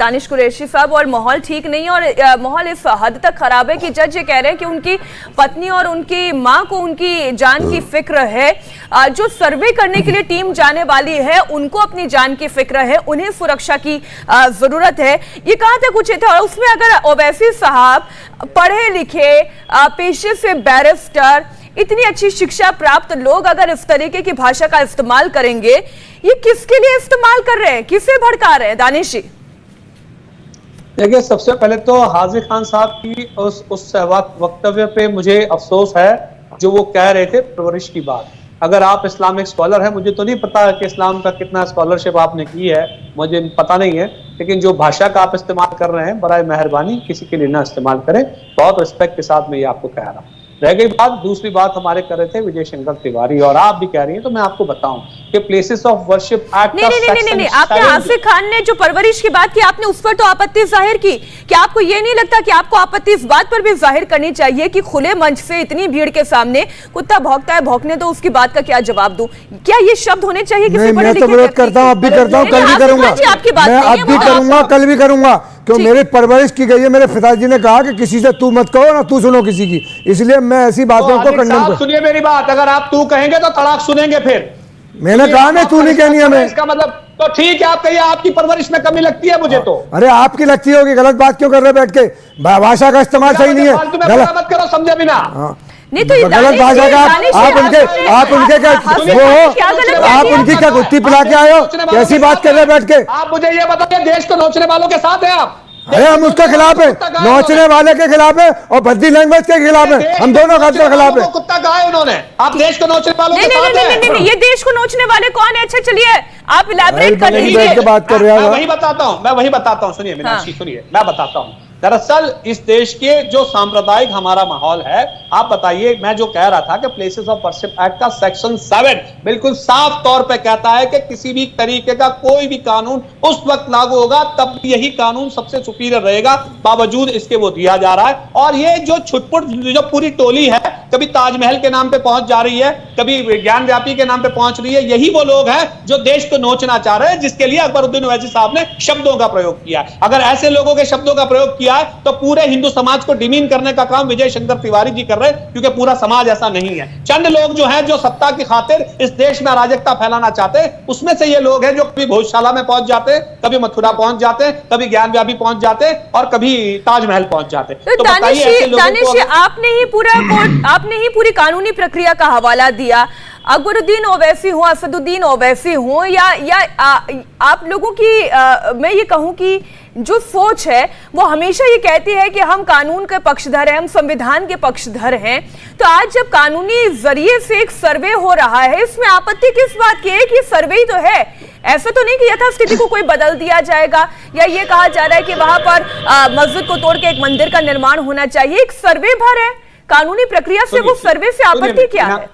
दानिश कुरैशी साहब, और माहौल ठीक नहीं है, और माहौल इस हद तक खराब है कि जज ये कह रहे हैं कि उनकी पत्नी और उनकी मां को उनकी जान की फिक्र है। जो सर्वे करने के लिए टीम जाने वाली है उनको अपनी जान की फिक्र है, उन्हें सुरक्षा की जरूरत है। ये कहां तक उचित है? और उसमें अगर ओवैसी साहब पढ़े लिखे पेशे से बैरिस्टर, इतनी अच्छी शिक्षा प्राप्त लोग अगर इस तरीके की भाषा का इस्तेमाल करेंगे, ये किसके लिए इस्तेमाल कर रहे हैं, किसे भड़का रहे हैं दानिश जी? देखिए, सबसे पहले तो हाजी खान साहब की उस वक्तव्य पे मुझे अफसोस है जो वो कह रहे थे परवरिश की बात। अगर आप इस्लामिक स्कॉलर हैं, मुझे तो नहीं पता कि इस्लाम का कितना स्कॉलरशिप आपने की है, मुझे पता नहीं है, लेकिन जो भाषा का आप इस्तेमाल कर रहे हैं बराए मेहरबानी किसी के लिए ना इस्तेमाल करें। बहुत रिस्पेक्ट के साथ मैं ये आपको कह रहा हूँ। रह गई बात, दूसरी बात हमारे कर रहे थे विजय शंकर तिवारी, और आप भी कह रही हैं, तो मैं आपको बताऊं कि प्लेसेस ऑफ वर्शिप एक्ट नहीं, आपने आसिफ खान ने जो परवरिश की बात की, आपने उस पर तो आपत्ति जाहिर की। क्या आपको ये नहीं लगता कि आपको आपत्ति इस बात पर भी जाहिर करनी चाहिए कि खुले मंच से इतनी भीड़ के सामने कुत्ता भौंकता है, भौंकने दो, उसकी बात का क्या जवाब दूं? क्या ये शब्द होने चाहिए? मैं तो विरोध करता हूं, अब भी करता हूं, कल भी करूंगा, मैं अब भी करूंगा, कल भी करूंगा, क्यों मेरी परवरिश की गई है। मेरे पिताजी ने कहा कि किसी से तू मत कहो ना तू सुनो किसी की, इसलिए मैं ऐसी बातों को कंडेम कर। सुनिए मेरी बात, अगर आप तू कहेंगे तो तड़ाक सुनेंगे फिर। मैंने कहा नहीं तू नहीं कहनी है, मैं इसका मतलब तो ठीक है, आप कहिए आपकी परवरिश में कमी लगती है मुझे तो। अरे आपकी लगती होगी, गलत बात क्यों कर रहे बैठ के? भाषा का इस्तेमाल सही नहीं है, गलत मत करो, समझे बिना। नहीं तो गलत भाषा का आप उनके क्या आप उनकी क्या गुत्ती पिला के आए हो? कैसी बात कर रहे बैठ के? आप मुझे ये बताइए, देश को नोचने वालों के साथ हैं आप? अरे हम उसके खिलाफ है, नोचने वाले के खिलाफ है और भद्दी लैंग्वेज के खिलाफ है, हम दोनों का खिलाफ है। कुत्ता कहा है उन्होंने? आप देश को नोचने वालों के साथ हैं? नहीं, ये देश को नोचने वाले कौन है? अच्छा चलिए आप इलैबोरेट कर लीजिए। बात कर रहे हैं, मैं वही बताता हूँ, सुनिए मीनाक्षी, सुनिए, मैं बताता हूँ। दरअसल इस देश के जो सांप्रदायिक हमारा माहौल है, आप बताइए, मैं जो कह रहा था कि प्लेसेस ऑफ वर्शिप एक्ट का सेक्शन 7 बिल्कुल साफ तौर पे कहता है कि किसी भी तरीके का कोई भी कानून उस वक्त लागू होगा तब यही कानून सबसे सुपीरियर रहेगा, बावजूद इसके वो दिया जा रहा है। और ये जो छुटपुट जो पूरी टोली है, कभी ताजमहल के नाम पे पहुंच जा रही है, कभी ज्ञान व्यापी के नाम पे पहुंच रही है, यही वो लोग हैं जो देश को नोचना चाह रहे हैं, जिसके लिए अकबरुद्दीन ओवैसी साहब ने शब्दों का प्रयोग किया। अगर ऐसे लोगों के शब्दों का प्रयोग किया तो पूरे हिंदू समाज को डिमीन करने का काम विजय शंकर तिवारी जी कर रहे हैं, क्योंकि पूरा समाज ऐसा नहीं है। चंद लोग जो हैं जो सत्ता की खातिर इस देश में अराजकता फैलाना चाहते हैं, उसमें से ये लोग हैं जो कभी भोजशाला में पहुंच जाते हैं, कभी मथुरा पहुंच जाते हैं, कभी ज्ञान व्यापी पहुंच जाते हैं और कभी ताजमहल पहुंच जाते हैं। तो दानिश, आपने ही पूरी कानूनी प्रक्रिया का हवाला दिया। अकबरुद्दीन ओवैसी हो, असदुद्दीन ओवैसी हो, या आप लोगों की मैं ये कहूं कि जो सोच है वो हमेशा ये कहती है कि हम कानून के पक्षधर हैं, हम संविधान के पक्षधर हैं। तो आज जब कानूनी जरिए से एक सर्वे हो रहा है, इसमें आपत्ति किस बात की है कि सर्वे ही तो है? ऐसा तो नहीं कि यथास्थिति को कोई बदल दिया जाएगा, या ये कहा जा रहा है कि वहां पर मस्जिद को तोड़ के एक मंदिर का निर्माण होना चाहिए। एक सर्वे भर है, कानूनी प्रक्रिया से वो सर्वे से आपत्ति क्या है?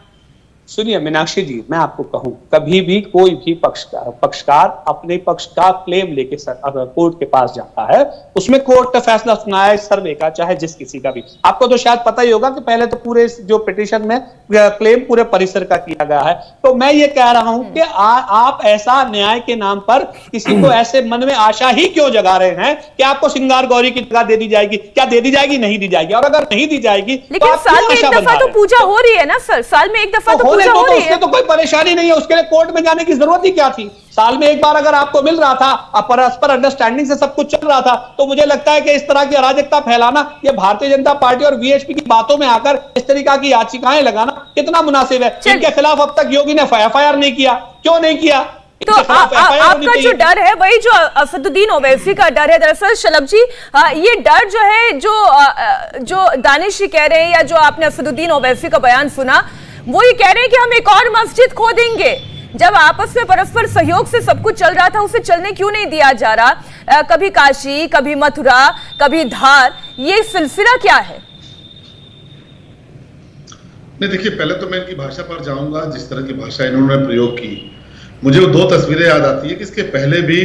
सुनिए मीनाक्षी जी, मैं आपको कहूं, कभी भी कोई भी पक्षकार अपने पक्ष का क्लेम लेके अगर कोर्ट के पास जाता है, उसमें कोर्ट ने फैसला सुनाया सर्वे का, चाहे जिस किसी का भी। आपको तो शायद पता ही होगा कि पहले तो पूरे जो पिटीशन में क्लेम पूरे परिसर का किया गया है। तो मैं ये कह रहा हूं कि आप ऐसा न्याय के नाम पर किसी को ऐसे मन में आशा ही क्यों जगा रहे हैं कि आपको श्रृंगार गौरी की जगह दे दी जाएगी? क्या दे दी जाएगी? नहीं दी जाएगी। और अगर नहीं दी जाएगी, लेकिन साल में एक दफा तो पूजा हो रही है ना सर, साल में एक दफा तो उसमें तो कोई परेशानी नहीं है, उसके लिए कोर्ट में जाने की जरूरत ही क्या थी? साल में एक बार अगर आपको मिल रहा था, परस्पर अंडरस्टैंडिंग से सब कुछ चल रहा था, तो मुझे लगता है कि इस तरह की अराजकता फैलाना, ये भारतीय जनता पार्टी और वीएचपी की बातों में आकर इस तरीका की याचिकाएं लगाना कितना मुनासिब है? इनके खिलाफ अब तक योगी ने एफआईआर नहीं किया, क्यों नहीं किया? तो आपका जो डर है वही जो असदुद्दीन ओवैसी का डर है। दरअसल शलभ जी, ये डर जो है जो दानिश जी कह रहे हैं, या जो आपने असदुद्दीन ओवैसी का बयान सुना, वो ये कह रहे हैं कि हम एक और मस्जिद खोदेंगे। जब आपस में परस्पर सहयोग से सब कुछ चल रहा था, उसे चलने क्यों नहीं दिया जा रहा? कभी काशी, कभी मथुरा, कभी धार, ये सिलसिला क्या है? नहीं देखिए, पहले तो मैं इनकी भाषा पर जाऊंगा। जिस तरह की भाषा इन्होंने प्रयोग की, मुझे वो दो तस्वीरें याद आती है कि इसके पहले भी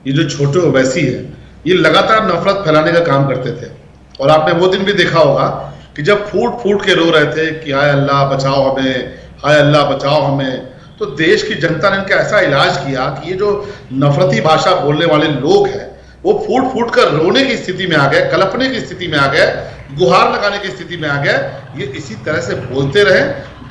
ये जो छोटे ओवैसी है, ये लगातार नफरत फैलाने का काम करते थे। और आपने वो दिन भी देखा होगा कि जब फूट फूट के रो रहे थे कि हाय अल्लाह बचाओ हमें, हाय अल्लाह बचाओ हमें, तो देश की जनता ने इनका ऐसा इलाज किया कि ये जो नफरती भाषा बोलने वाले लोग हैं, वो फूट फूट कर रोने की स्थिति में आ गए, कलपने की स्थिति में आ गए, गुहार लगाने की स्थिति में आ गए। ये इसी तरह से बोलते रहे,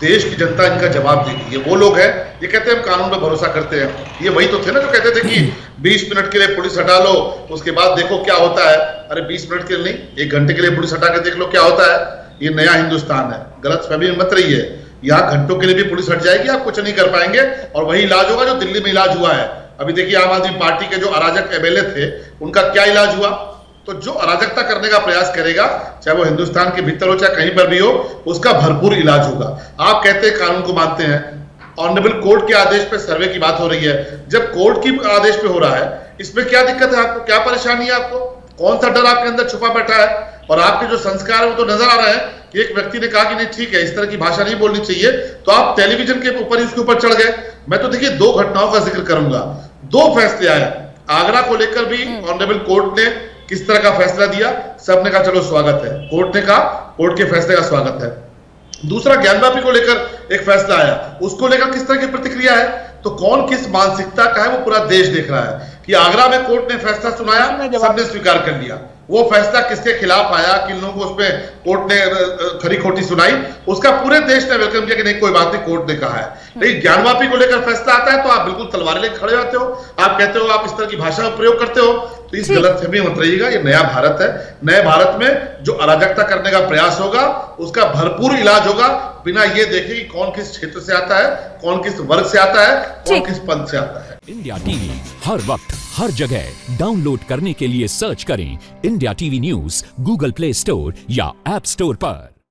देश की जनता इनका जवाब देगी। ये वो लोग हैं, ये कहते हैं हम कानून पे भरोसा करते हैं। ये वही तो थे ना जो कहते थे कि 20 मिनट के लिए पुलिस हटा लो, उसके बाद देखो क्या होता है। अरे 20 मिनट के लिए नहीं, 1 घंटे के लिए पुलिस हटा के देख लो क्या होता है। ये नया हिंदुस्तान है, गलतफहमी में मत रहिए। यहाँ घंटों के लिए भी पुलिस हट जाएगी, आप कुछ नहीं कर पाएंगे, और वही इलाज होगा जो दिल्ली में इलाज हुआ है। अभी देखिए आम आदमी पार्टी के जो अराजक एमएलए थे, उनका क्या इलाज हुआ। तो जो अराजकता करने का प्रयास करेगा, चाहे वो हिंदुस्तान के भीतर हो चाहे कहीं पर भी हो, उसका भरपूर इलाज होगा। आप कहते हैं कानून को मानते हैं, ऑनरेबल कोर्ट के आदेश पे सर्वे की बात हो रही है। जब कोर्ट की आदेश पे हो रहा है, इसमें क्या दिक्कत है आपको, क्या परेशानी है आपको, कौन सा डर आपके अंदर छुपा बैठा है। और आपके जो संस्कार है वो तो नजर आ रहे हैं कि एक व्यक्ति ने कहा कि नहीं ठीक है, इस तरह की भाषा नहीं बोलनी चाहिए, तो आप टेलीविजन के ऊपर इसके ऊपर चढ़ गए। मैं तो देखिए 2 घटनाओं का जिक्र करूंगा, 2 फैसले आए। आगरा को लेकर भी ऑनरेबल कोर्ट ने किस तरह का फैसला दिया, सबने कहा चलो स्वागत है, कोर्ट ने कहा कोर्ट के फैसले का स्वागत है। दूसरा ज्ञानवापी को लेकर एक फैसला आया, उसको लेकर किस तरह की प्रतिक्रिया है। तो कौन किस मानसिकता का है वो पूरा देश देख रहा है कि आगरा में कोर्ट ने फैसला सुनाया, सबने स्वीकार कर लिया। वो फैसला किसके खिलाफ आया, किन लोगों को उसमें कोर्ट ने खरी खोटी सुनाई, उसका पूरे देश ने वेलकम किया कि नहीं कोई बात नहीं, कोर्ट ने कहा है। लेकिन ज्ञानवापी को लेकर फैसला आता है तो आप बिल्कुल तलवारें लेकर खड़े होते हो, आप कहते हो आप इस तरह की भाषा का प्रयोग करते हो। तो इस गलतफहमी मत रहिएगा, ये नया भारत है। नए भारत में जो अराजकता करने का प्रयास होगा, उसका भरपूर इलाज होगा, बिना ये देखे कि कौन किस क्षेत्र से आता है, कौन किस वर्ग से आता है, कौन किस पंथ से आता है। इंडिया टीवी हर वक्त हर जगह डाउनलोड करने के लिए सर्च करें India TV news Google play store या ऐप स्टोर पर।